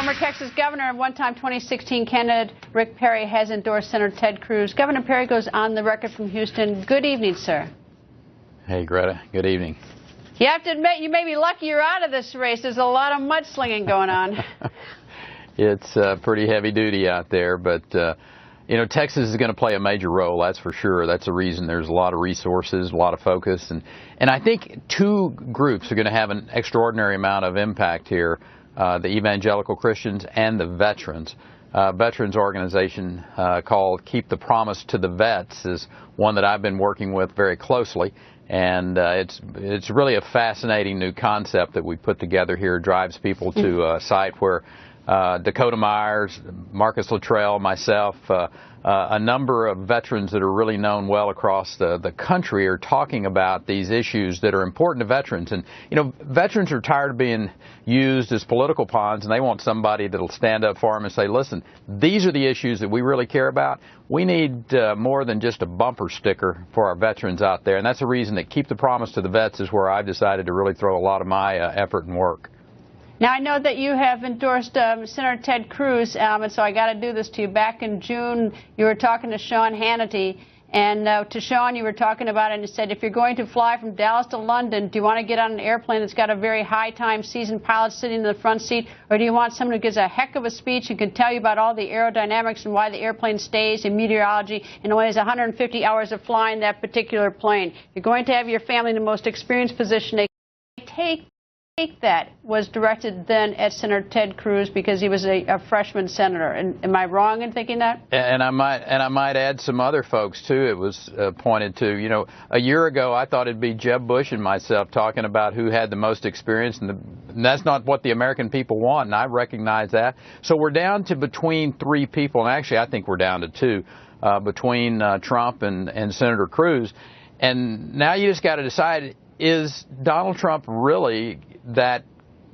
Former Texas Governor and one-time 2016 candidate Rick Perry has endorsed Senator Ted Cruz. Governor Perry goes on the record from Houston. Good evening, sir. Hey, Greta. Good evening. You have to admit, you may be lucky you're out of this race. There's a lot of mudslinging going on. It's pretty heavy duty out there, but you know, Texas is going to play a major role, that's for sure. That's the reason there's a lot of resources, a lot of focus, and I think two groups are going to have an extraordinary amount of impact here, the evangelical Christians and the veterans. Veterans organization called Keep the Promise to the Vets is one that I've been working with very closely, and it's really a fascinating new concept that we put together here. It drives people to a site where Dakota Myers, Marcus Luttrell, myself, a number of veterans that are really known well across the country are talking about these issues that are important to veterans. And, you know, veterans are tired of being used as political pawns, and they want somebody that'll stand up for them and say, listen, these are the issues that we really care about. We need more than just a bumper sticker for our veterans out there. And that's the reason that Keep the Promise to the Vets is where I've decided to really throw a lot of my effort and work. Now, I know that you have endorsed Senator Ted Cruz, and so I got to do this to you. Back in June, you were talking to Sean Hannity, and to Sean, you were talking about it, and you said, if you're going to fly from Dallas to London, do you want to get on an airplane that's got a very high-time seasoned pilot sitting in the front seat, or do you want someone who gives a heck of a speech and can tell you about all the aerodynamics and why the airplane stays and meteorology and only has 150 hours of flying that particular plane? You're going to have your family in the most experienced position. They take that was directed then at Senator Ted Cruz because he was a freshman senator. And am I wrong in thinking that? And I might add some other folks too. It was pointed to. You know, a year ago I thought it'd be Jeb Bush and myself talking about who had the most experience, and that's not what the American people want, and I recognize that. So we're down to between three people, and actually I think we're down to two, between Trump and Senator Cruz. And now you just got to decide, is Donald Trump really that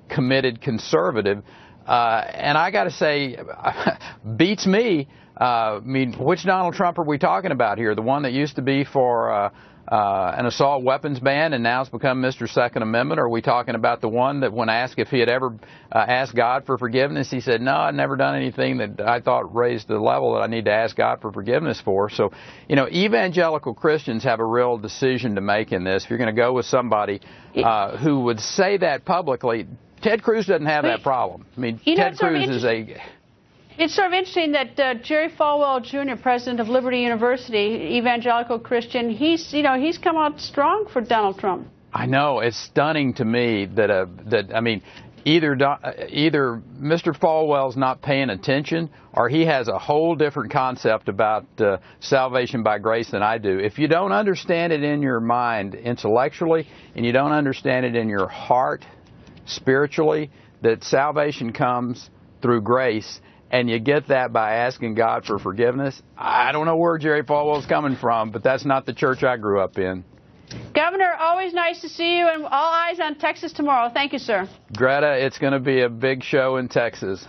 committed conservative? And I got to say, beats me. I mean, which Donald Trump are we talking about here? The one that used to be for an assault weapons ban and now has become Mr. Second Amendment? Or are we talking about the one that when asked if he had ever asked God for forgiveness, he said, no, I've never done anything that I thought raised the level that I need to ask God for forgiveness for? So, you know, evangelical Christians have a real decision to make in this. If you're going to go with somebody who would say that publicly, Ted Cruz doesn't have that problem. I mean, Ted Cruz is a... It's sort of interesting that Jerry Falwell Jr., president of Liberty University, evangelical Christian, he's come out strong for Donald Trump. I know. It's stunning to me that I mean, either Mr. Falwell's not paying attention, or he has a whole different concept about salvation by grace than I do. If you don't understand it in your mind intellectually, and you don't understand it in your heart spiritually, that salvation comes through grace, and you get that by asking God for forgiveness, I don't know where Jerry Falwell's coming from, but that's not the church I grew up in. Governor, always nice to see you, and all eyes on Texas tomorrow. Thank you, sir. Greta, it's going to be a big show in Texas.